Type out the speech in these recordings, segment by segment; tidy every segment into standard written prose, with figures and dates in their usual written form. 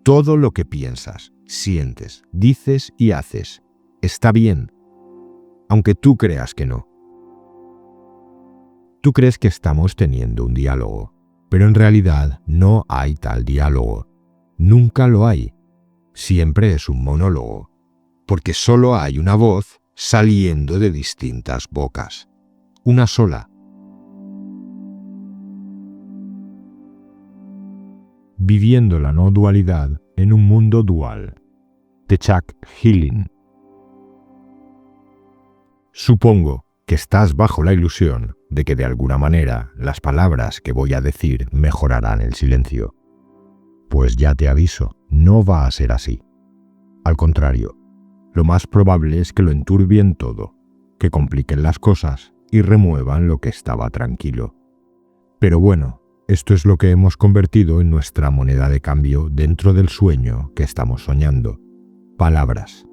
Todo lo que piensas, sientes, dices y haces está bien, aunque tú creas que no. Tú crees que estamos teniendo un diálogo, pero en realidad no hay tal diálogo. Nunca lo hay. Siempre es un monólogo, porque solo hay una voz saliendo de distintas bocas. Una sola. Viviendo la no dualidad en un mundo dual, de Chuck Hilling. Supongo que estás bajo la ilusión de que de alguna manera las palabras que voy a decir mejorarán el silencio. Pues ya te aviso, no va a ser así. Al contrario, lo más probable es que lo enturbien todo, que compliquen las cosas y remuevan lo que estaba tranquilo. Pero bueno, esto es lo que hemos convertido en nuestra moneda de cambio dentro del sueño que estamos soñando. Palabras.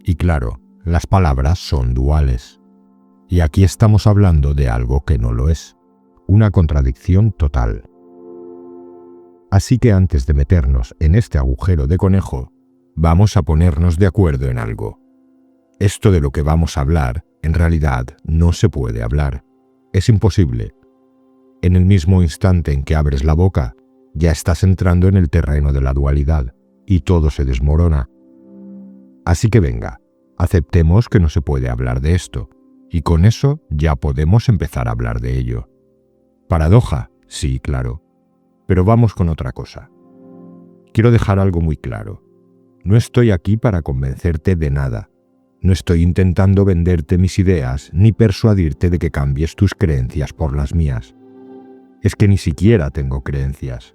Y claro, las palabras son duales. Y aquí estamos hablando de algo que no lo es. Una contradicción total. Así que antes de meternos en este agujero de conejo, vamos a ponernos de acuerdo en algo. Esto de lo que vamos a hablar, en realidad, no se puede hablar. Es imposible. En el mismo instante en que abres la boca, ya estás entrando en el terreno de la dualidad, y todo se desmorona. Así que venga, aceptemos que no se puede hablar de esto, y con eso ya podemos empezar a hablar de ello. ¿Paradoja? Sí, claro. Pero vamos con otra cosa. Quiero dejar algo muy claro. No estoy aquí para convencerte de nada. No estoy intentando venderte mis ideas ni persuadirte de que cambies tus creencias por las mías. Es que ni siquiera tengo creencias.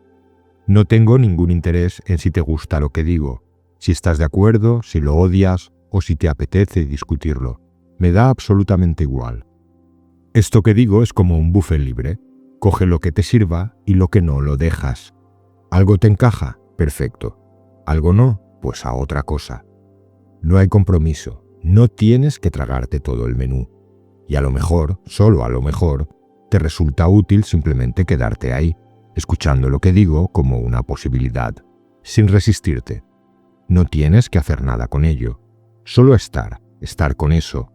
No tengo ningún interés en si te gusta lo que digo, si estás de acuerdo, si lo odias o si te apetece discutirlo. Me da absolutamente igual. Esto que digo es como un buffet libre. Coge lo que te sirva y lo que no lo dejas. ¿Algo te encaja? Perfecto. ¿Algo no? Pues a otra cosa. No hay compromiso. No tienes que tragarte todo el menú. Y a lo mejor, solo a lo mejor, te resulta útil simplemente quedarte ahí, escuchando lo que digo como una posibilidad, sin resistirte. No tienes que hacer nada con ello. Solo estar con eso.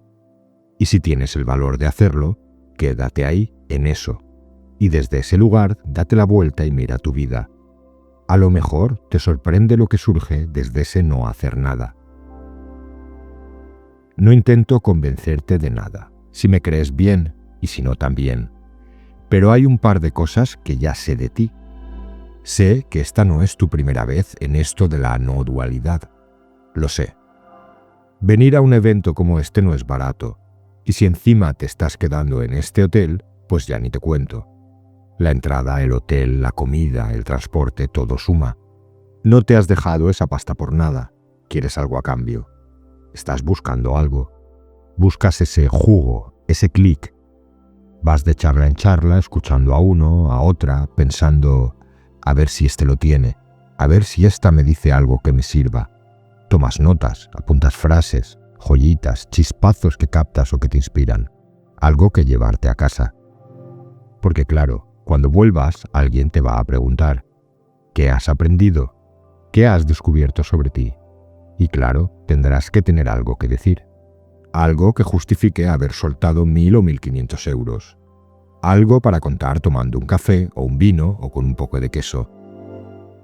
Y si tienes el valor de hacerlo, quédate ahí, en eso. Y desde ese lugar, date la vuelta y mira tu vida. A lo mejor te sorprende lo que surge desde ese no hacer nada. No intento convencerte de nada, si me crees bien y si no también. Pero hay un par de cosas que ya sé de ti. Sé que esta no es tu primera vez en esto de la no dualidad. Lo sé. Venir a un evento como este no es barato. Y si encima te estás quedando en este hotel, pues ya ni te cuento. La entrada, el hotel, la comida, el transporte, todo suma. No te has dejado esa pasta por nada. Quieres algo a cambio. Estás buscando algo. Buscas ese jugo, ese clic. Vas de charla en charla, escuchando a uno, a otra, pensando, a ver si este lo tiene, a ver si esta me dice algo que me sirva. Tomas notas, apuntas frases, joyitas, chispazos que captas o que te inspiran. Algo que llevarte a casa. Porque claro, cuando vuelvas, alguien te va a preguntar, ¿qué has aprendido? ¿Qué has descubierto sobre ti? Y claro, tendrás que tener algo que decir. Algo que justifique haber soltado 1.000 o 1.500 euros. Algo para contar tomando un café o un vino o con un poco de queso.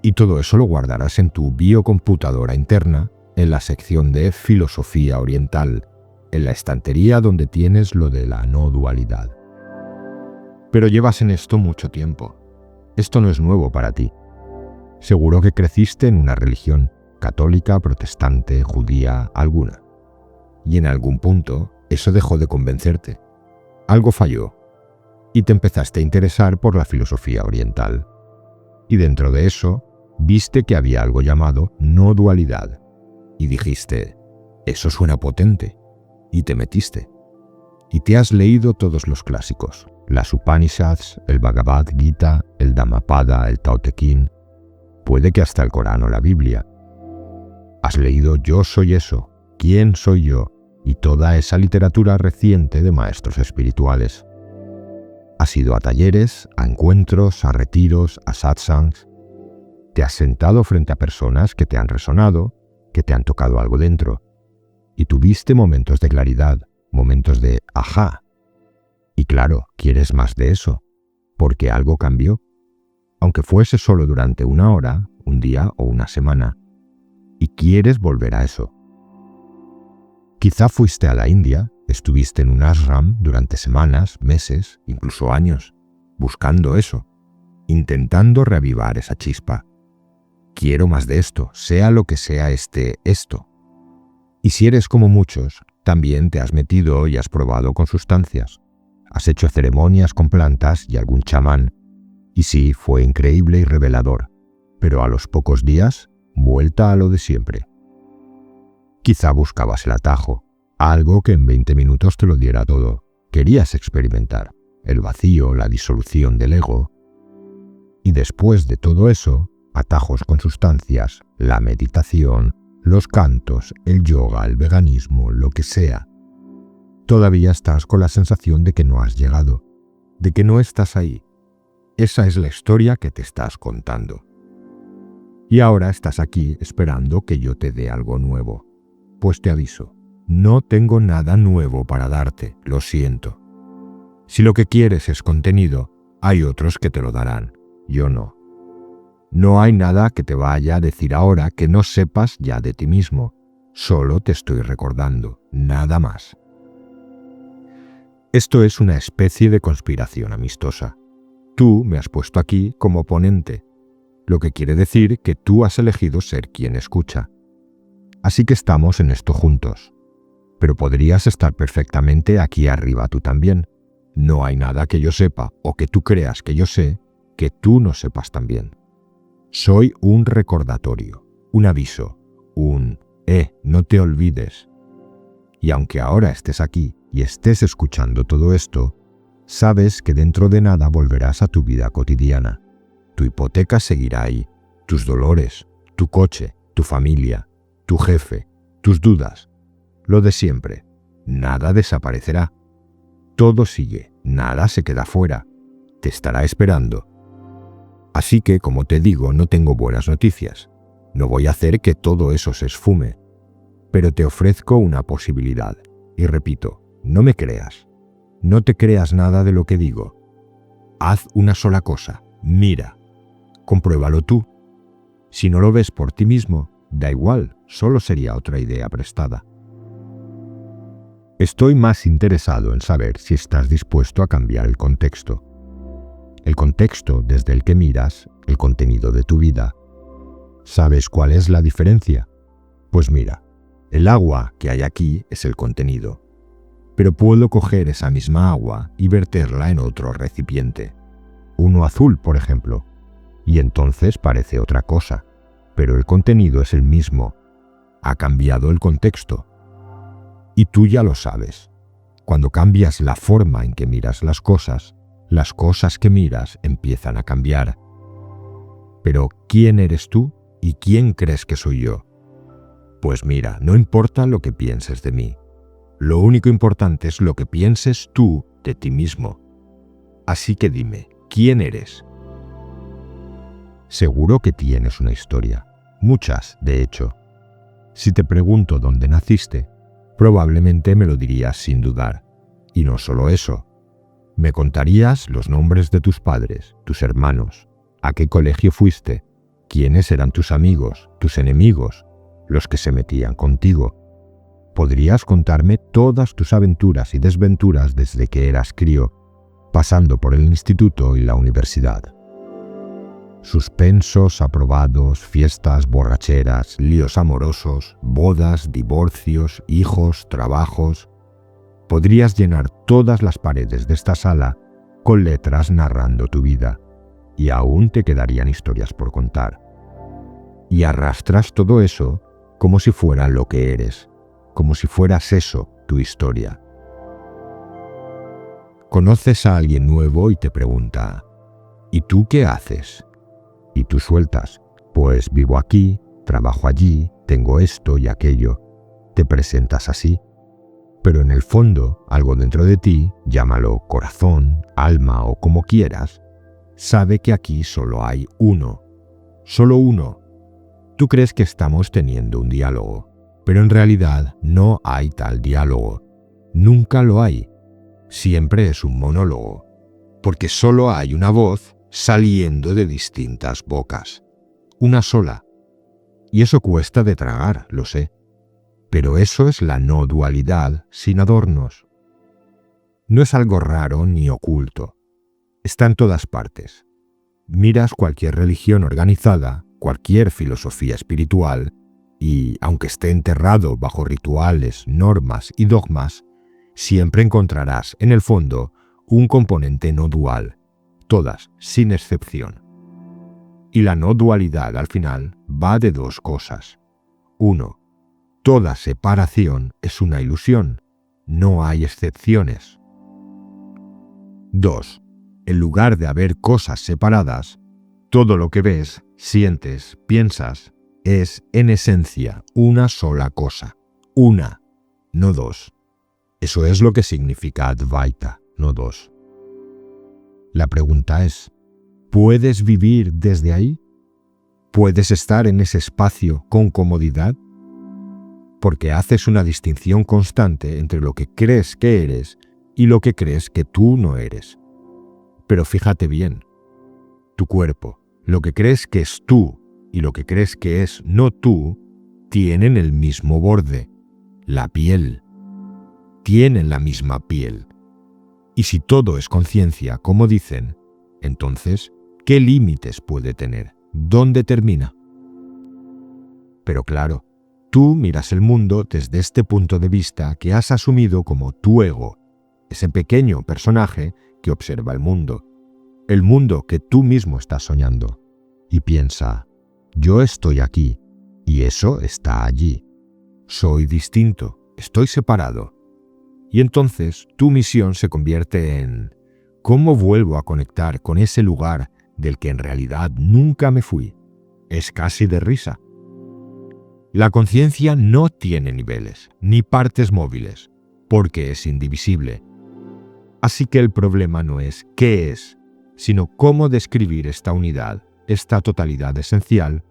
Y todo eso lo guardarás en tu biocomputadora interna, en la sección de Filosofía Oriental, en la estantería donde tienes lo de la no dualidad. Pero llevas en esto mucho tiempo. Esto no es nuevo para ti. Seguro que creciste en una religión, católica, protestante, judía, alguna. Y en algún punto eso dejó de convencerte. Algo falló. Y te empezaste a interesar por la filosofía oriental. Y dentro de eso, viste que había algo llamado no dualidad. Y dijiste, eso suena potente. Y te metiste. Y te has leído todos los clásicos. Las Upanishads, el Bhagavad Gita, el Dhammapada, el Tao Te Ching. Puede que hasta el Corán o la Biblia. Has leído Yo soy eso, ¿quién soy yo? Y toda esa literatura reciente de maestros espirituales. Has ido a talleres, a encuentros, a retiros, a satsangs. Te has sentado frente a personas que te han resonado, que te han tocado algo dentro, y tuviste momentos de claridad, momentos de ajá. Y claro, quieres más de eso, porque algo cambió, aunque fuese solo durante una hora, un día o una semana, y quieres volver a eso. Quizá fuiste a la India, estuviste en un ashram durante semanas, meses, incluso años, buscando eso, intentando reavivar esa chispa. Quiero más de esto, sea lo que sea esto. Y si eres como muchos, también te has metido y has probado con sustancias. Has hecho ceremonias con plantas y algún chamán. Y sí, fue increíble y revelador. Pero a los pocos días, vuelta a lo de siempre. Quizá buscabas el atajo, algo que en 20 minutos te lo diera todo. Querías experimentar el vacío, la disolución del ego. Y después de todo eso, atajos con sustancias, la meditación, los cantos, el yoga, el veganismo, lo que sea. Todavía estás con la sensación de que no has llegado, de que no estás ahí. Esa es la historia que te estás contando. Y ahora estás aquí esperando que yo te dé algo nuevo. Pues te aviso, no tengo nada nuevo para darte, lo siento. Si lo que quieres es contenido, hay otros que te lo darán, yo no. No hay nada que te vaya a decir ahora que no sepas ya de ti mismo. Solo te estoy recordando, nada más. Esto es una especie de conspiración amistosa. Tú me has puesto aquí como ponente, lo que quiere decir que tú has elegido ser quien escucha. Así que estamos en esto juntos. Pero podrías estar perfectamente aquí arriba tú también. No hay nada que yo sepa o que tú creas que yo sé que tú no sepas también. Soy un recordatorio, un aviso, no te olvides. Y aunque ahora estés aquí y estés escuchando todo esto, sabes que dentro de nada volverás a tu vida cotidiana. Tu hipoteca seguirá ahí, tus dolores, tu coche, tu familia, tu jefe, tus dudas, lo de siempre. Nada desaparecerá. Todo sigue, nada se queda fuera. Te estará esperando. Así que, como te digo, no tengo buenas noticias. No voy a hacer que todo eso se esfume. Pero te ofrezco una posibilidad. Y repito, no me creas. No te creas nada de lo que digo. Haz una sola cosa. Mira. Compruébalo tú. Si no lo ves por ti mismo, da igual, solo sería otra idea prestada. Estoy más interesado en saber si estás dispuesto a cambiar el contexto. El contexto desde el que miras el contenido de tu vida. ¿Sabes cuál es la diferencia? Pues mira, el agua que hay aquí es el contenido. Pero puedo coger esa misma agua y verterla en otro recipiente. Uno azul, por ejemplo. Y entonces parece otra cosa. Pero el contenido es el mismo. Ha cambiado el contexto. Y tú ya lo sabes. Cuando cambias la forma en que miras las cosas que miras empiezan a cambiar. Pero, ¿quién eres tú y quién crees que soy yo? Pues mira, no importa lo que pienses de mí. Lo único importante es lo que pienses tú de ti mismo. Así que dime, ¿quién eres? Seguro que tienes una historia. Muchas, de hecho. Si te pregunto dónde naciste, probablemente me lo dirías sin dudar. Y no solo eso. Me contarías los nombres de tus padres, tus hermanos, a qué colegio fuiste, quiénes eran tus amigos, tus enemigos, los que se metían contigo. Podrías contarme todas tus aventuras y desventuras desde que eras crío, pasando por el instituto y la universidad. Suspensos, aprobados, fiestas, borracheras, líos amorosos, bodas, divorcios, hijos, trabajos. Podrías llenar todas las paredes de esta sala con letras narrando tu vida, y aún te quedarían historias por contar. Y arrastras todo eso como si fuera lo que eres, como si fueras eso, tu historia. Conoces a alguien nuevo y te pregunta, ¿y tú qué haces? Y tú sueltas, pues vivo aquí, trabajo allí, tengo esto y aquello. Te presentas así. Pero en el fondo, algo dentro de ti, llámalo corazón, alma o como quieras, sabe que aquí solo hay uno. solo uno. Tú crees que estamos teniendo un diálogo, pero en realidad no hay tal diálogo. Nunca lo hay. Siempre es un monólogo, porque solo hay una voz saliendo de distintas bocas. Una sola. Y eso cuesta de tragar, lo sé. Pero eso es la no dualidad sin adornos. No es algo raro ni oculto. Está en todas partes. Miras cualquier religión organizada, cualquier filosofía espiritual, y, aunque esté enterrado bajo rituales, normas y dogmas, siempre encontrarás, en el fondo, un componente no dual, todas, sin excepción. Y la no dualidad, al final, va de dos cosas. 1. Toda separación es una ilusión, no hay excepciones. 2. En lugar de haber cosas separadas, todo lo que ves, sientes, piensas, es, en esencia, una sola cosa. Una, no dos. Eso es lo que significa Advaita, no dos. La pregunta es, ¿puedes vivir desde ahí? ¿Puedes estar en ese espacio con comodidad? Porque haces una distinción constante entre lo que crees que eres y lo que crees que tú no eres. Pero fíjate bien, tu cuerpo, lo que crees que es tú y lo que crees que es no tú, tienen el mismo borde, la piel. Tienen la misma piel. Y si todo es conciencia, como dicen, entonces, ¿qué límites puede tener? ¿Dónde termina? Pero claro, tú miras el mundo desde este punto de vista que has asumido como tu ego, ese pequeño personaje que observa el mundo que tú mismo estás soñando, y piensa, yo estoy aquí, y eso está allí. Soy distinto, estoy separado. Y entonces tu misión se convierte en, ¿cómo vuelvo a conectar con ese lugar del que en realidad nunca me fui? Es casi de risa. La conciencia no tiene niveles, ni partes móviles, porque es indivisible. Así que el problema no es qué es, sino cómo describir esta unidad, esta totalidad esencial,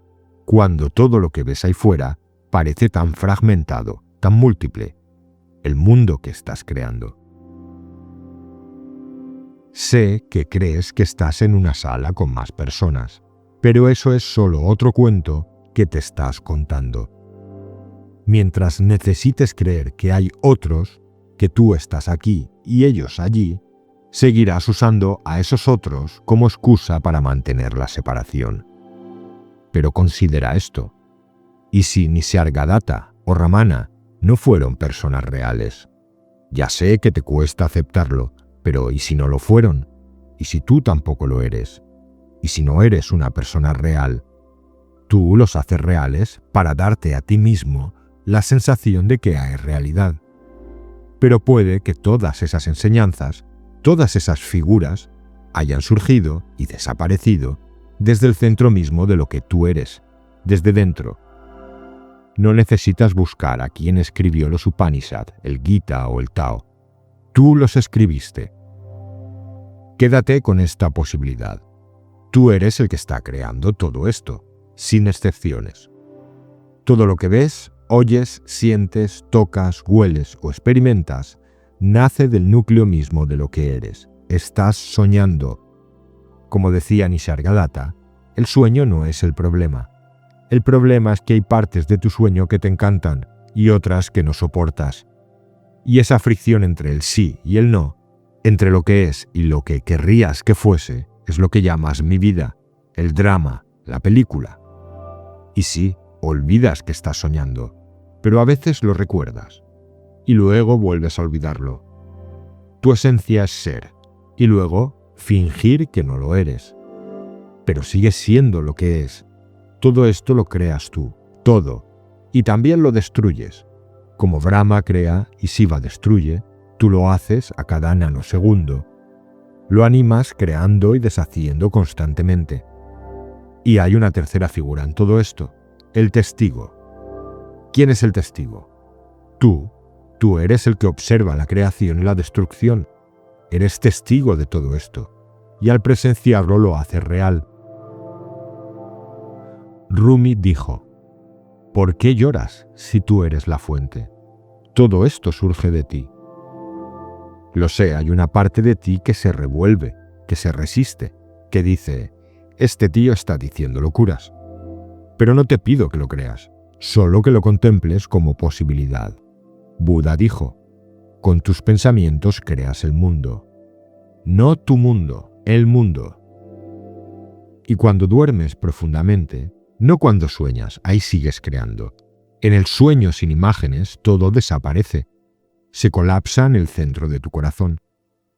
cuando todo lo que ves ahí fuera parece tan fragmentado, tan múltiple, el mundo que estás creando. Sé que crees que estás en una sala con más personas, pero eso es solo otro cuento que te estás contando. Mientras necesites creer que hay otros, que tú estás aquí y ellos allí, seguirás usando a esos otros como excusa para mantener la separación. Pero considera esto. ¿Y si Nisargadatta o Ramana no fueron personas reales? Ya sé que te cuesta aceptarlo, pero ¿y si no lo fueron? ¿Y si tú tampoco lo eres? ¿Y si no eres una persona real? Tú los haces reales para darte a ti mismo la sensación de que hay realidad. Pero puede que todas esas enseñanzas, todas esas figuras, hayan surgido y desaparecido desde el centro mismo de lo que tú eres, desde dentro. No necesitas buscar a quién escribió los Upanishad, el Gita o el Tao. Tú los escribiste. Quédate con esta posibilidad. Tú eres el que está creando todo esto, sin excepciones. Todo lo que ves, oyes, sientes, tocas, hueles o experimentas nace del núcleo mismo de lo que eres. Estás soñando. Como decía Nisargadatta, el sueño no es el problema. El problema es que hay partes de tu sueño que te encantan y otras que no soportas. Y esa fricción entre el sí y el no, entre lo que es y lo que querrías que fuese, es lo que llamas mi vida, el drama, la película. Y sí, olvidas que estás soñando, pero a veces lo recuerdas, y luego vuelves a olvidarlo. Tu esencia es ser, y luego fingir que no lo eres. Pero sigues siendo lo que es. Todo esto lo creas tú, todo, y también lo destruyes. Como Brahma crea y Shiva destruye, tú lo haces a cada nanosegundo. Lo animas creando y deshaciendo constantemente. Y hay una tercera figura en todo esto, el testigo. ¿Quién es el testigo? Tú eres el que observa la creación y la destrucción. Eres testigo de todo esto, y al presenciarlo lo haces real. Rumi dijo: ¿por qué lloras si tú eres la fuente? Todo esto surge de ti. Lo sé, hay una parte de ti que se revuelve, que se resiste, que dice: este tío está diciendo locuras. Pero no te pido que lo creas, solo que lo contemples como posibilidad. Buda dijo: con tus pensamientos creas el mundo. No tu mundo, el mundo. Y cuando duermes profundamente, no cuando sueñas, ahí sigues creando. En el sueño sin imágenes todo desaparece. Se colapsa en el centro de tu corazón.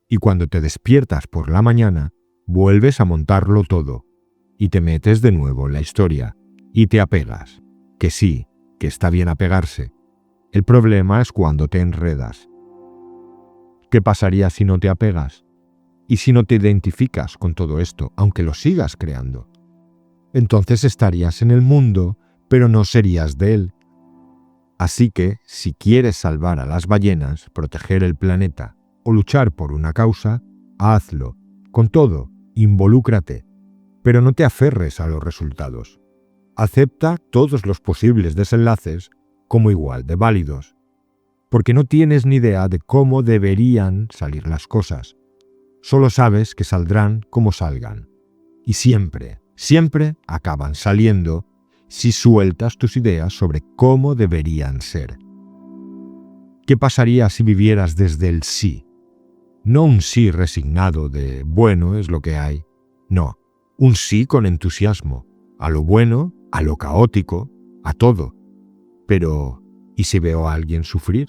Y cuando te despiertas por la mañana, vuelves a montarlo todo. Y te metes de nuevo en la historia. Y te apegas. Que sí, que está bien apegarse. El problema es cuando te enredas. ¿Qué pasaría si no te apegas? ¿Y si no te identificas con todo esto, aunque lo sigas creando? Entonces estarías en el mundo, pero no serías de él. Así que, si quieres salvar a las ballenas, proteger el planeta o luchar por una causa, hazlo. Con todo, involúcrate. Pero no te aferres a los resultados. Acepta todos los posibles desenlaces como igual de válidos, porque no tienes ni idea de cómo deberían salir las cosas. Solo sabes que saldrán como salgan. Y siempre, siempre acaban saliendo si sueltas tus ideas sobre cómo deberían ser. ¿Qué pasaría si vivieras desde el sí? No un sí resignado de bueno es lo que hay. No, un sí con entusiasmo, a lo bueno, a lo caótico, a todo. Pero, ¿y si veo a alguien sufrir?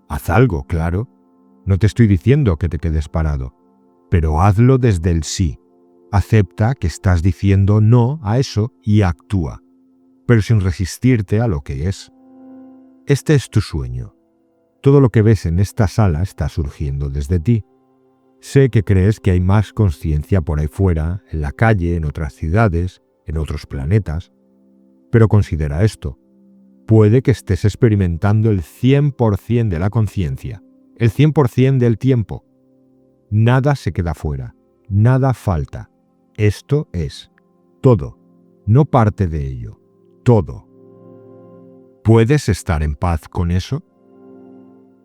Haz algo, claro. No te estoy diciendo que te quedes parado, pero hazlo desde el sí. Acepta que estás diciendo no a eso y actúa, pero sin resistirte a lo que es. Este es tu sueño. Todo lo que ves en esta sala está surgiendo desde ti. Sé que crees que hay más conciencia por ahí fuera, en la calle, en otras ciudades, en otros planetas, pero considera esto. Puede que estés experimentando el 100% de la conciencia, el 100% del tiempo. Nada se queda fuera, nada falta. Esto es todo, no parte de ello, todo. ¿Puedes estar en paz con eso?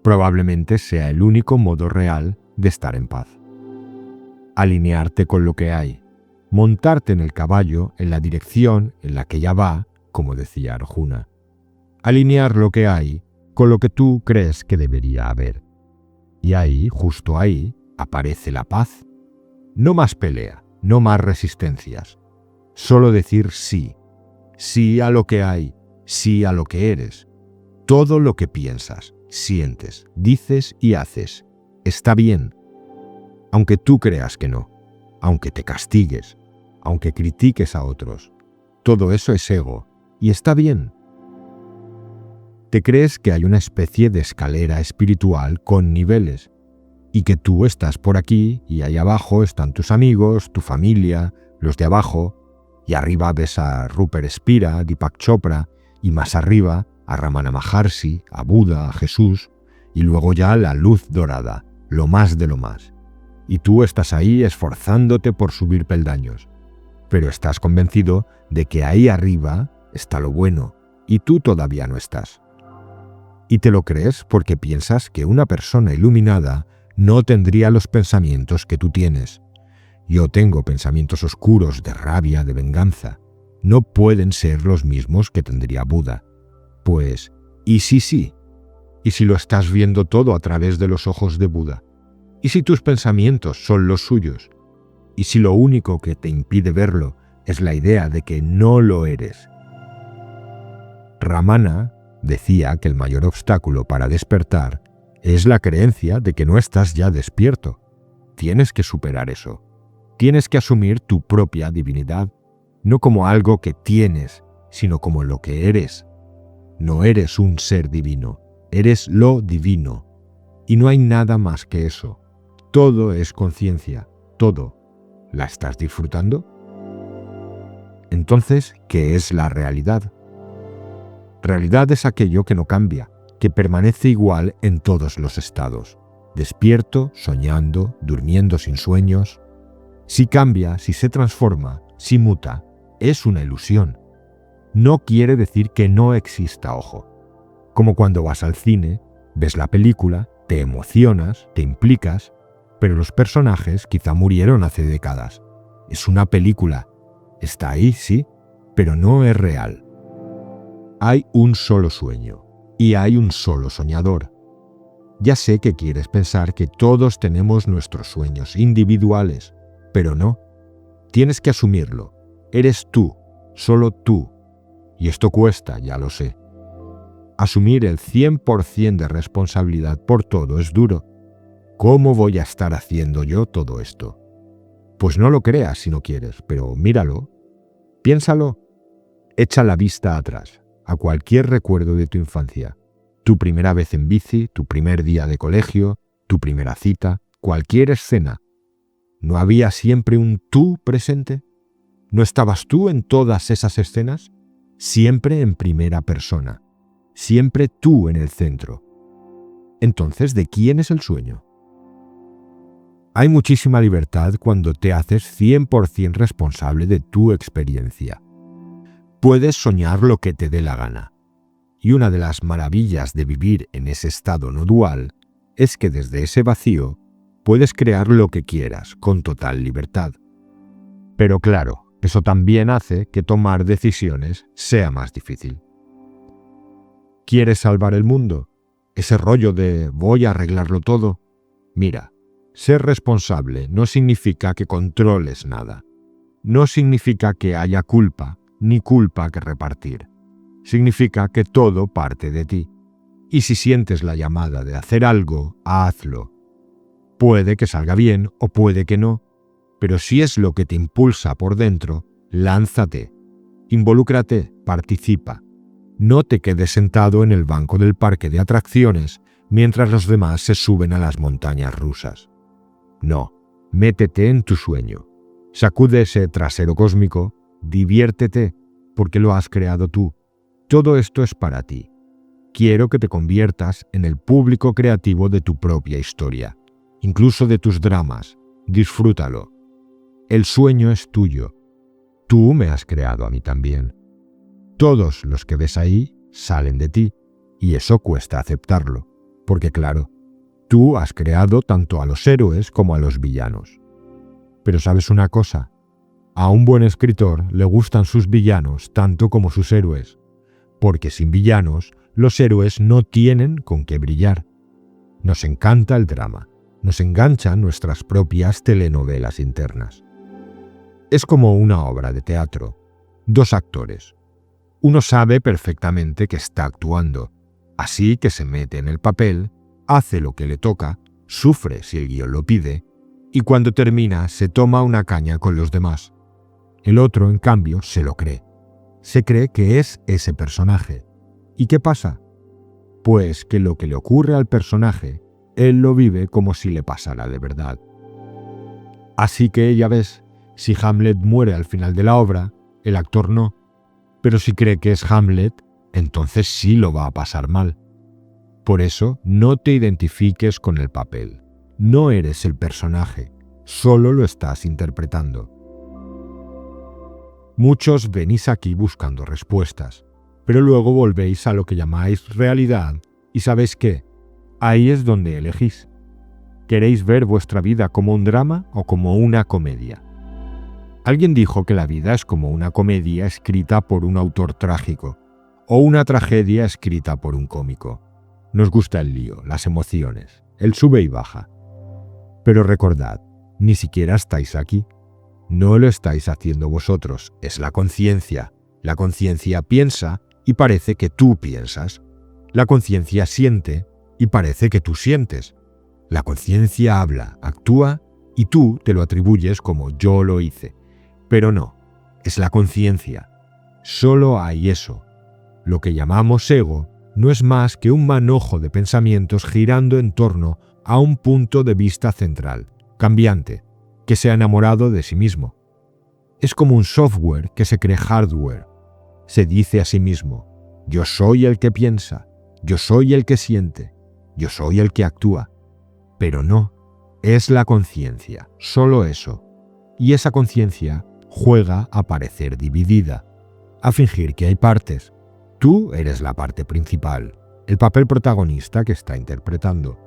Probablemente sea el único modo real de estar en paz. Alinearte con lo que hay, montarte en el caballo en la dirección en la que ya va, como decía Arjuna. Alinear lo que hay con lo que tú crees que debería haber. Y ahí, justo ahí, aparece la paz. No más pelea, no más resistencias. Solo decir sí. Sí a lo que hay, sí a lo que eres. Todo lo que piensas, sientes, dices y haces está bien. Aunque tú creas que no, aunque te castigues, aunque critiques a otros. Todo eso es ego y está bien. Te crees que hay una especie de escalera espiritual con niveles y que tú estás por aquí y ahí abajo están tus amigos, tu familia, los de abajo, y arriba ves a Rupert Spira, a Deepak Chopra, y más arriba a Ramana Maharshi, a Buda, a Jesús, y luego ya la luz dorada, lo más de lo más. Y tú estás ahí esforzándote por subir peldaños, pero estás convencido de que ahí arriba está lo bueno, y tú todavía no estás. Y te lo crees porque piensas que una persona iluminada no tendría los pensamientos que tú tienes. Yo tengo pensamientos oscuros de rabia, de venganza. No pueden ser los mismos que tendría Buda. Pues, ¿y si sí? ¿Y si lo estás viendo todo a través de los ojos de Buda? ¿Y si tus pensamientos son los suyos? ¿Y si lo único que te impide verlo es la idea de que no lo eres? Ramana decía que el mayor obstáculo para despertar es la creencia de que no estás ya despierto. Tienes que superar eso. Tienes que asumir tu propia divinidad, no como algo que tienes, sino como lo que eres. No eres un ser divino, eres lo divino. Y no hay nada más que eso. Todo es conciencia, todo. ¿La estás disfrutando? Entonces, ¿qué es la realidad? Realidad es aquello que no cambia, que permanece igual en todos los estados. Despierto, soñando, durmiendo sin sueños. Si cambia, si se transforma, si muta, es una ilusión. no quiere decir que no exista, ojo. Como cuando vas al cine, ves la película, te emocionas, te implicas, pero los personajes quizá murieron hace décadas. Es una película. Está ahí, sí, pero no es real. Hay un solo sueño y hay un solo soñador. Ya sé que quieres pensar que todos tenemos nuestros sueños individuales, pero no. Tienes que asumirlo. Eres tú, solo tú. Y esto cuesta, ya lo sé. Asumir el 100% de responsabilidad por todo es duro. ¿Cómo voy a estar haciendo yo todo esto? Pues no lo creas si no quieres, pero míralo. Piénsalo. Echa la vista atrás, a cualquier recuerdo de tu infancia. Tu primera vez en bici, tu primer día de colegio, tu primera cita, cualquier escena. ¿No había siempre un tú presente? ¿No estabas tú en todas esas escenas? Siempre en primera persona. Siempre tú en el centro. Entonces, ¿de quién es el sueño? Hay muchísima libertad cuando te haces 100% responsable de tu experiencia. Puedes soñar lo que te dé la gana. Y una de las maravillas de vivir en ese estado no dual es que desde ese vacío puedes crear lo que quieras con total libertad. Pero claro, eso también hace que tomar decisiones sea más difícil. ¿Quieres salvar el mundo? Ese rollo de voy a arreglarlo todo. Mira, ser responsable no significa que controles nada. No significa que haya culpa, ni culpa que repartir. Significa que todo parte de ti. Y si sientes la llamada de hacer algo, hazlo. Puede que salga bien o puede que no, pero si es lo que te impulsa por dentro, lánzate. Involúcrate, participa. No te quedes sentado en el banco del parque de atracciones mientras los demás se suben a las montañas rusas. No, métete en tu sueño. Sacude ese trasero cósmico, diviértete, porque lo has creado tú. Todo esto es para ti. Quiero que te conviertas en el público creativo de tu propia historia, incluso de tus dramas. Disfrútalo. El sueño es tuyo. Tú me has creado a mí también. Todos los que ves ahí salen de ti, y eso cuesta aceptarlo, porque claro, tú has creado tanto a los héroes como a los villanos. Pero ¿sabes una cosa? A un buen escritor le gustan sus villanos tanto como sus héroes, porque sin villanos, los héroes no tienen con qué brillar. Nos encanta el drama, nos enganchan nuestras propias telenovelas internas. Es como una obra de teatro. Dos actores. Uno sabe perfectamente que está actuando, así que se mete en el papel, hace lo que le toca, sufre si el guión lo pide, y cuando termina se toma una caña con los demás. El otro, en cambio, se lo cree. Se cree que es ese personaje. ¿Y qué pasa? Pues que lo que le ocurre al personaje, él lo vive como si le pasara de verdad. Así que ya ves, si Hamlet muere al final de la obra, el actor no. Pero si cree que es Hamlet, entonces sí lo va a pasar mal. Por eso, no te identifiques con el papel. No eres el personaje, solo lo estás interpretando. Muchos venís aquí buscando respuestas, pero luego volvéis a lo que llamáis realidad y ¿sabéis qué? Ahí es donde elegís. ¿Queréis ver vuestra vida como un drama o como una comedia? Alguien dijo que la vida es como una comedia escrita por un autor trágico o una tragedia escrita por un cómico. Nos gusta el lío, las emociones, el sube y baja. Pero recordad, ni siquiera estáis aquí. No lo estáis haciendo vosotros, es la conciencia. La conciencia piensa y parece que tú piensas. La conciencia siente y parece que tú sientes. La conciencia habla, actúa y tú te lo atribuyes como yo lo hice. Pero no, es la conciencia. Solo hay eso. Lo que llamamos ego no es más que un manojo de pensamientos girando en torno a un punto de vista central, cambiante, que se ha enamorado de sí mismo. Es como un software que se cree hardware. Se dice a sí mismo, yo soy el que piensa, yo soy el que siente, yo soy el que actúa. Pero no, es la conciencia, solo eso. Y esa conciencia juega a parecer dividida. a fingir que hay partes. Tú eres la parte principal, el papel protagonista que está interpretando.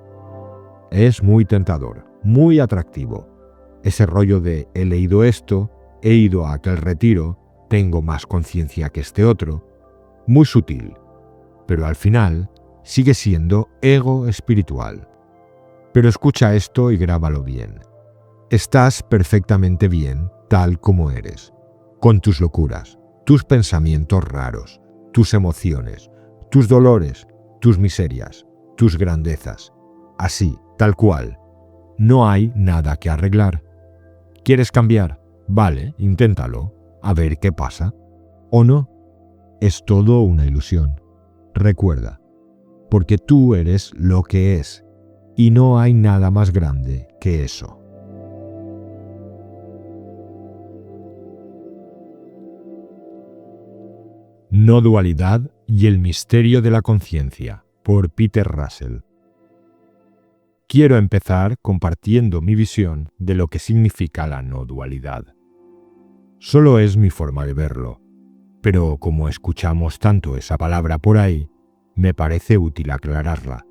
Es muy tentador, muy atractivo. Ese rollo de he leído esto, he ido a aquel retiro, tengo más conciencia que este otro. Muy sutil, pero al final sigue siendo ego espiritual. Pero escucha esto y grábalo bien. Estás perfectamente bien tal como eres, con tus locuras, tus pensamientos raros, tus emociones, tus dolores, tus miserias, tus grandezas. Así, tal cual. No hay nada que arreglar. ¿Quieres cambiar? Vale, inténtalo, a ver qué pasa. ¿O no? Es todo una ilusión. Recuerda, porque tú eres lo que es, y no hay nada más grande que eso. No dualidad y el misterio de la conciencia, por Peter Russell. Quiero empezar compartiendo mi visión de lo que significa la no dualidad. Solo es mi forma de verlo, pero como escuchamos tanto esa palabra por ahí, me parece útil aclararla.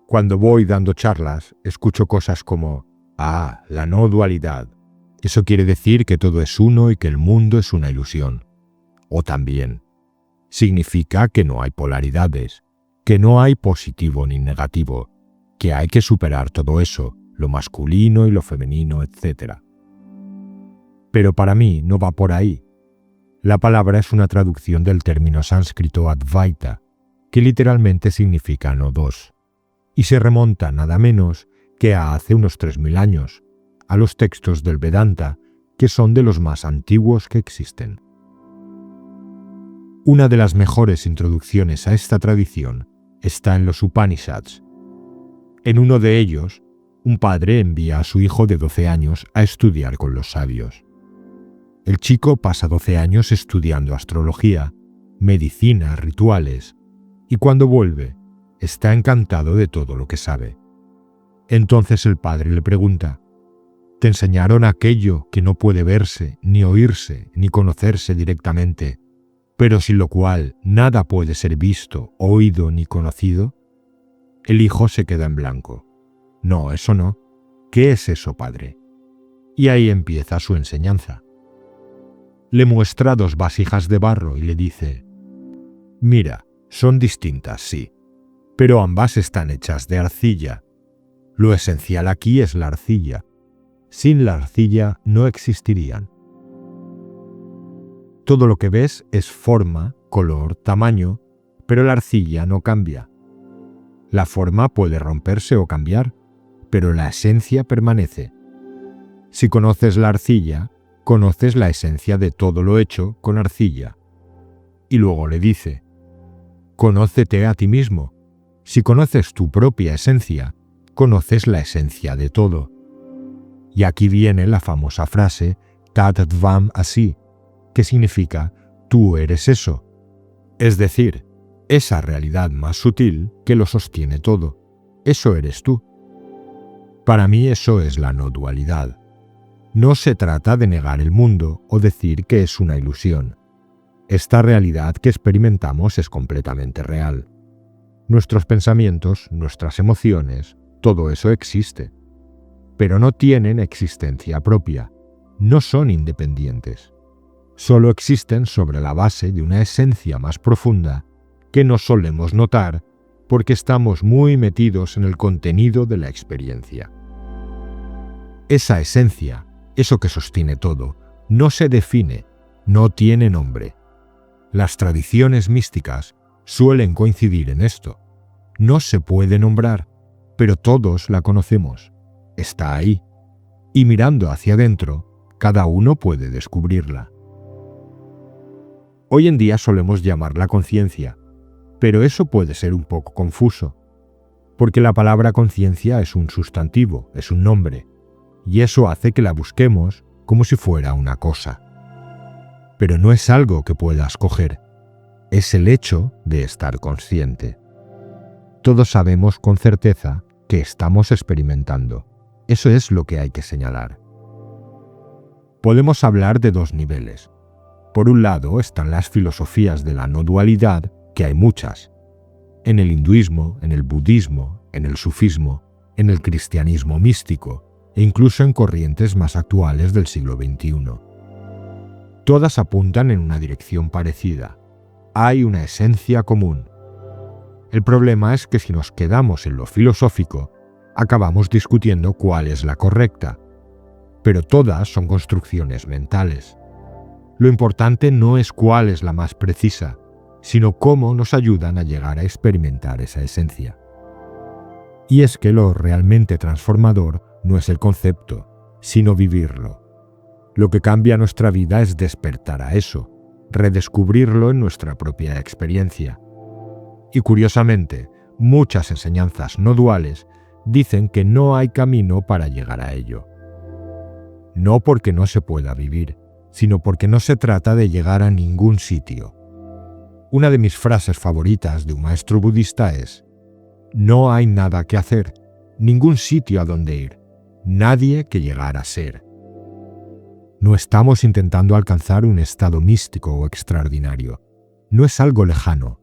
Cuando voy dando charlas, escucho cosas como, la no dualidad. Eso quiere decir que todo es uno y que el mundo es una ilusión. O también, significa que no hay polaridades, que no hay positivo ni negativo, que hay que superar todo eso, lo masculino y lo femenino, etc. Pero para mí no va por ahí. La palabra es una traducción del término sánscrito Advaita, que literalmente significa no dos, y se remonta nada menos que a hace unos 3000 años, a los textos del Vedanta, que son de los más antiguos que existen. Una de las mejores introducciones a esta tradición está en los Upanishads. En uno de ellos, un padre envía a su hijo de 12 años a estudiar con los sabios. El chico pasa 12 años estudiando astrología, medicina, rituales, y cuando vuelve, está encantado de todo lo que sabe. Entonces el padre le pregunta, ¿te enseñaron aquello que no puede verse, ni oírse, ni conocerse directamente, pero sin lo cual nada puede ser visto, oído ni conocido? El hijo se queda en blanco. No, eso no. ¿Qué es eso, padre? Y ahí empieza su enseñanza. Le muestra 2 vasijas de barro y le dice, mira, son distintas, sí, pero ambas están hechas de arcilla. Lo esencial aquí es la arcilla. Sin la arcilla no existirían. Todo lo que ves es forma, color, tamaño, pero la arcilla no cambia. La forma puede romperse o cambiar, pero la esencia permanece. Si conoces la arcilla, conoces la esencia de todo lo hecho con arcilla. Y luego le dice, conócete a ti mismo. Si conoces tu propia esencia, conoces la esencia de todo. Y aquí viene la famosa frase Tat Tvam Asi, que significa tú eres eso. Es decir, esa realidad más sutil que lo sostiene todo. Eso eres tú. Para mí eso es la no dualidad. No se trata de negar el mundo o decir que es una ilusión. Esta realidad que experimentamos es completamente real. Nuestros pensamientos, nuestras emociones, todo eso existe. Pero no tienen existencia propia. No son independientes. Solo existen sobre la base de una esencia más profunda que no solemos notar porque estamos muy metidos en el contenido de la experiencia. Esa esencia, eso que sostiene todo, no se define, no tiene nombre. Las tradiciones místicas suelen coincidir en esto. No se puede nombrar, pero todos la conocemos. Está ahí. Y mirando hacia adentro, cada uno puede descubrirla. Hoy en día solemos llamarla conciencia, pero eso puede ser un poco confuso, porque la palabra conciencia es un sustantivo, es un nombre, y eso hace que la busquemos como si fuera una cosa. Pero no es algo que puedas coger, es el hecho de estar consciente. Todos sabemos con certeza que estamos experimentando. Eso es lo que hay que señalar. Podemos hablar de 2 niveles. Por un lado están las filosofías de la no dualidad, que hay muchas. En el hinduismo, en el budismo, en el sufismo, en el cristianismo místico e incluso en corrientes más actuales del siglo XXI. Todas apuntan en una dirección parecida. Hay una esencia común. El problema es que si nos quedamos en lo filosófico, acabamos discutiendo cuál es la correcta. Pero todas son construcciones mentales. Lo importante no es cuál es la más precisa, sino cómo nos ayudan a llegar a experimentar esa esencia. Y es que lo realmente transformador no es el concepto, sino vivirlo. Lo que cambia nuestra vida es despertar a eso, redescubrirlo en nuestra propia experiencia. Y curiosamente, muchas enseñanzas no duales dicen que no hay camino para llegar a ello. No porque no se pueda vivir, sino porque no se trata de llegar a ningún sitio. Una de mis frases favoritas de un maestro budista es: no hay nada que hacer, ningún sitio a donde ir, nadie que llegar a ser. No estamos intentando alcanzar un estado místico o extraordinario. No es algo lejano.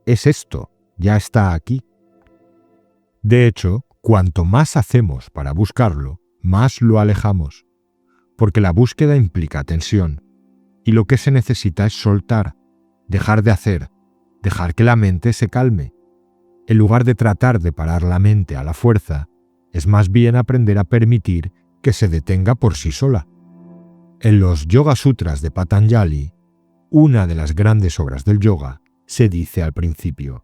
Es esto, ya está aquí. De hecho, cuanto más hacemos para buscarlo, más lo alejamos. Porque la búsqueda implica tensión, y lo que se necesita es soltar, dejar de hacer, dejar que la mente se calme. En lugar de tratar de parar la mente a la fuerza, es más bien aprender a permitir que se detenga por sí sola. En los Yoga Sutras de Patanjali, una de las grandes obras del yoga, se dice al principio: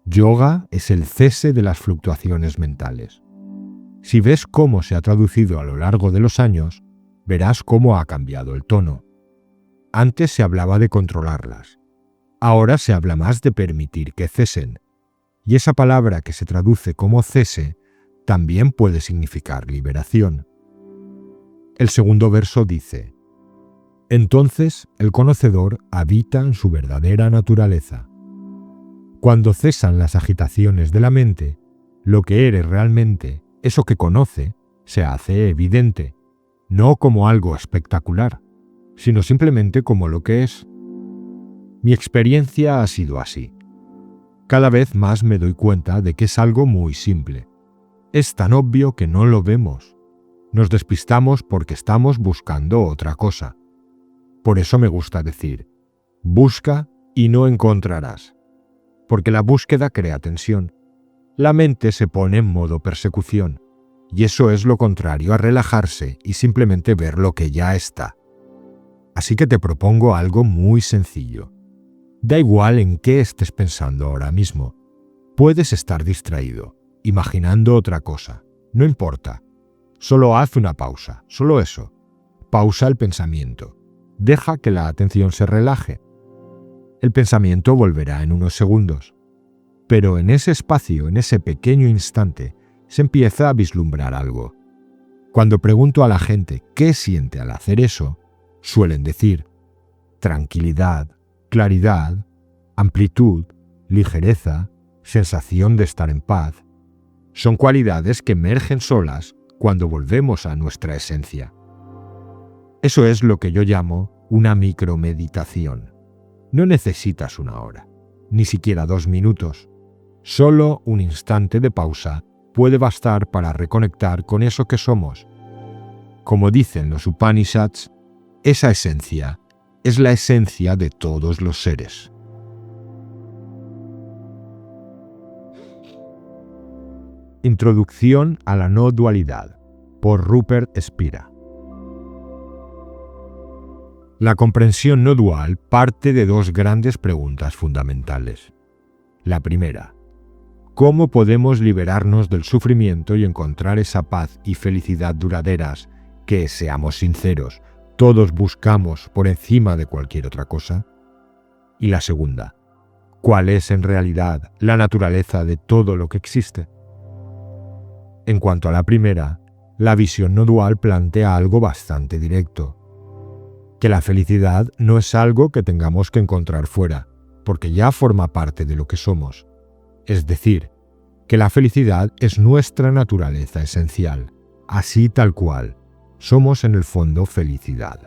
yoga es el cese de las fluctuaciones mentales. Si ves cómo se ha traducido a lo largo de los años, verás cómo ha cambiado el tono. Antes se hablaba de controlarlas. Ahora se habla más de permitir que cesen. Y esa palabra que se traduce como cese también puede significar liberación. El segundo verso dice: entonces el conocedor habita en su verdadera naturaleza. Cuando cesan las agitaciones de la mente, lo que eres realmente, eso que conoce, se hace evidente. No como algo espectacular, sino simplemente como lo que es. Mi experiencia ha sido así. Cada vez más me doy cuenta de que es algo muy simple. Es tan obvio que no lo vemos. Nos despistamos porque estamos buscando otra cosa. Por eso me gusta decir: busca y no encontrarás. Porque la búsqueda crea tensión. La mente se pone en modo persecución. Y eso es lo contrario a relajarse y simplemente ver lo que ya está. Así que te propongo algo muy sencillo. Da igual en qué estés pensando ahora mismo. Puedes estar distraído, imaginando otra cosa. No importa. Solo haz una pausa, solo eso. Pausa el pensamiento. Deja que la atención se relaje. El pensamiento volverá en unos segundos. Pero en ese espacio, en ese pequeño instante, se empieza a vislumbrar algo. Cuando pregunto a la gente qué siente al hacer eso, suelen decir tranquilidad, claridad, amplitud, ligereza, sensación de estar en paz. Son cualidades que emergen solas cuando volvemos a nuestra esencia. Eso es lo que yo llamo una micromeditación. No necesitas una hora, ni siquiera 2 minutos. Solo un instante de pausa puede bastar para reconectar con eso que somos. Como dicen los Upanishads, esa esencia es la esencia de todos los seres. Introducción a la no dualidad, por Rupert Spira. La comprensión no dual parte de 2 grandes preguntas fundamentales. La primera: ¿cómo podemos liberarnos del sufrimiento y encontrar esa paz y felicidad duraderas que, seamos sinceros, todos buscamos por encima de cualquier otra cosa? Y la segunda: ¿cuál es en realidad la naturaleza de todo lo que existe? En cuanto a la primera, la visión no dual plantea algo bastante directo: que la felicidad no es algo que tengamos que encontrar fuera, porque ya forma parte de lo que somos. Es decir, que la felicidad es nuestra naturaleza esencial, así tal cual. Somos en el fondo felicidad.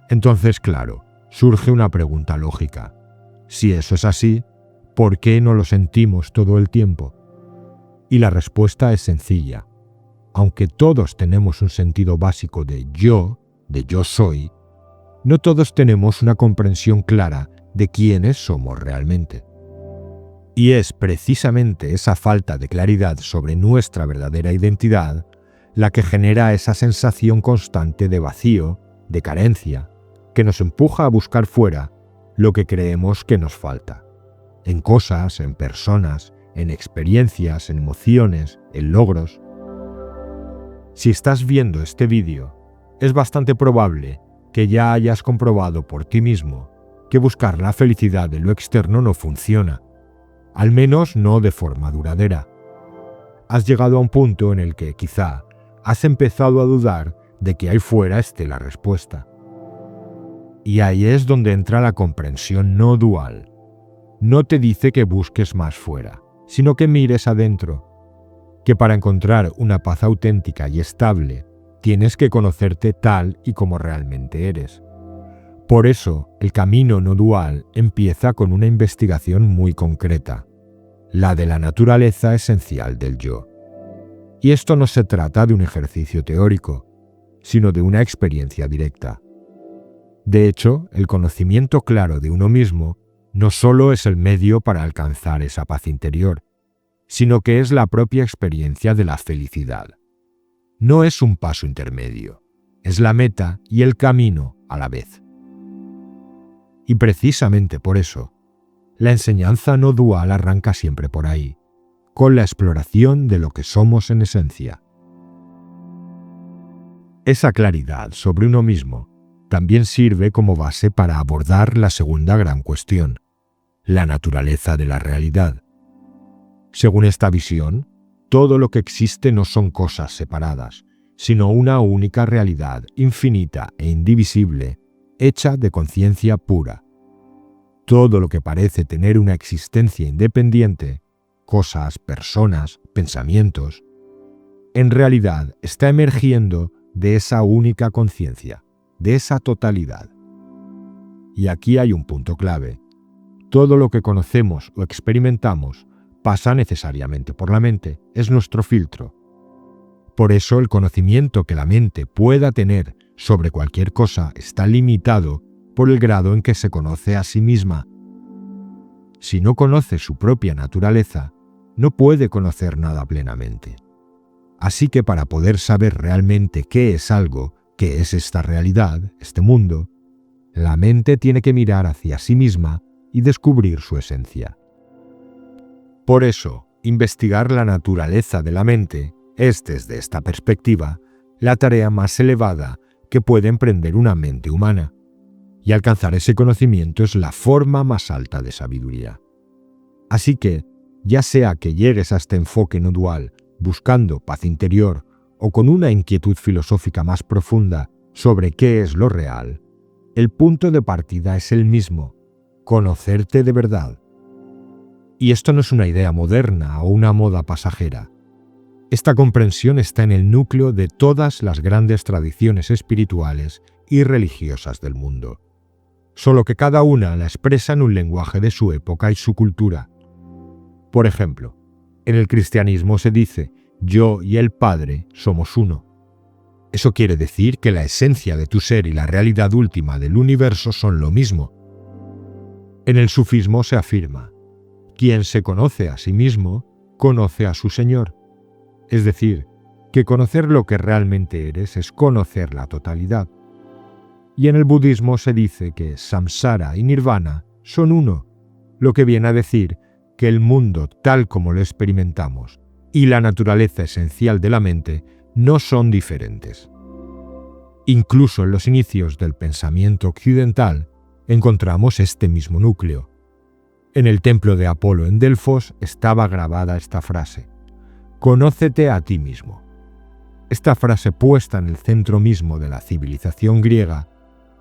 Entonces, claro, surge una pregunta lógica. Si eso es así, ¿por qué no lo sentimos todo el tiempo? Y la respuesta es sencilla. Aunque todos tenemos un sentido básico de yo soy, no todos tenemos una comprensión clara de quiénes somos realmente. Y es precisamente esa falta de claridad sobre nuestra verdadera identidad la que genera esa sensación constante de vacío, de carencia, que nos empuja a buscar fuera lo que creemos que nos falta. En cosas, en personas, en experiencias, en emociones, en logros. Si estás viendo este vídeo, es bastante probable que ya hayas comprobado por ti mismo que buscar la felicidad en lo externo no funciona, al menos no de forma duradera. Has llegado a un punto en el que quizá has empezado a dudar de que ahí fuera esté la respuesta. Y ahí es donde entra la comprensión no dual. No te dice que busques más fuera, sino que mires adentro, que para encontrar una paz auténtica y estable, tienes que conocerte tal y como realmente eres. Por eso, el camino no dual empieza con una investigación muy concreta, la de la naturaleza esencial del yo. Y esto no se trata de un ejercicio teórico, sino de una experiencia directa. De hecho, el conocimiento claro de uno mismo no solo es el medio para alcanzar esa paz interior, sino que es la propia experiencia de la felicidad. No es un paso intermedio, es la meta y el camino a la vez. Y precisamente por eso, la enseñanza no dual arranca siempre por ahí, con la exploración de lo que somos en esencia. Esa claridad sobre uno mismo también sirve como base para abordar la segunda gran cuestión, la naturaleza de la realidad. Según esta visión, todo lo que existe no son cosas separadas, sino una única realidad infinita e indivisible, hecha de conciencia pura. Todo lo que parece tener una existencia independiente, cosas, personas, pensamientos, en realidad está emergiendo de esa única conciencia, de esa totalidad. Y aquí hay un punto clave. Todo lo que conocemos o experimentamos pasa necesariamente por la mente, es nuestro filtro. Por eso el conocimiento que la mente pueda tener sobre cualquier cosa está limitado por el grado en que se conoce a sí misma. Si no conoce su propia naturaleza, no puede conocer nada plenamente. Así que para poder saber realmente qué es algo, qué es esta realidad, este mundo, la mente tiene que mirar hacia sí misma y descubrir su esencia. Por eso, investigar la naturaleza de la mente es, desde esta perspectiva, la tarea más elevada que puede emprender una mente humana, y alcanzar ese conocimiento es la forma más alta de sabiduría. Así que, ya sea que llegues a este enfoque no dual, buscando paz interior, o con una inquietud filosófica más profunda sobre qué es lo real, el punto de partida es el mismo, conocerte de verdad. Y esto no es una idea moderna o una moda pasajera. Esta comprensión está en el núcleo de todas las grandes tradiciones espirituales y religiosas del mundo, solo que cada una la expresa en un lenguaje de su época y su cultura. Por ejemplo, en el cristianismo se dice, yo y el Padre somos uno. Eso quiere decir que la esencia de tu ser y la realidad última del universo son lo mismo. En el sufismo se afirma, quien se conoce a sí mismo, conoce a su Señor. Es decir, que conocer lo que realmente eres es conocer la totalidad. Y en el budismo se dice que samsara y nirvana son uno, lo que viene a decir que el mundo tal como lo experimentamos y la naturaleza esencial de la mente no son diferentes. Incluso en los inicios del pensamiento occidental encontramos este mismo núcleo. En el templo de Apolo en Delfos estaba grabada esta frase: «Conócete a ti mismo». Esta frase puesta en el centro mismo de la civilización griega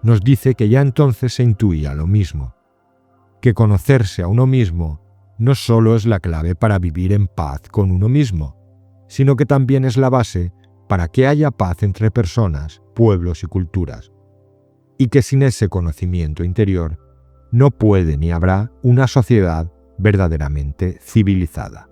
nos dice que ya entonces se intuía lo mismo, que conocerse a uno mismo no solo es la clave para vivir en paz con uno mismo, sino que también es la base para que haya paz entre personas, pueblos y culturas. y que sin ese conocimiento interior no puede ni habrá una sociedad verdaderamente civilizada.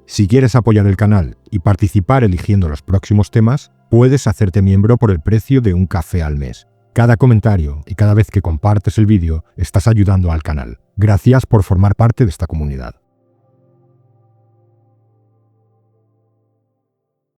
Si quieres apoyar el canal y participar eligiendo los próximos temas, puedes hacerte miembro por el precio de un café al mes. Cada comentario y cada vez que compartes el vídeo estás ayudando al canal. Gracias por formar parte de esta comunidad.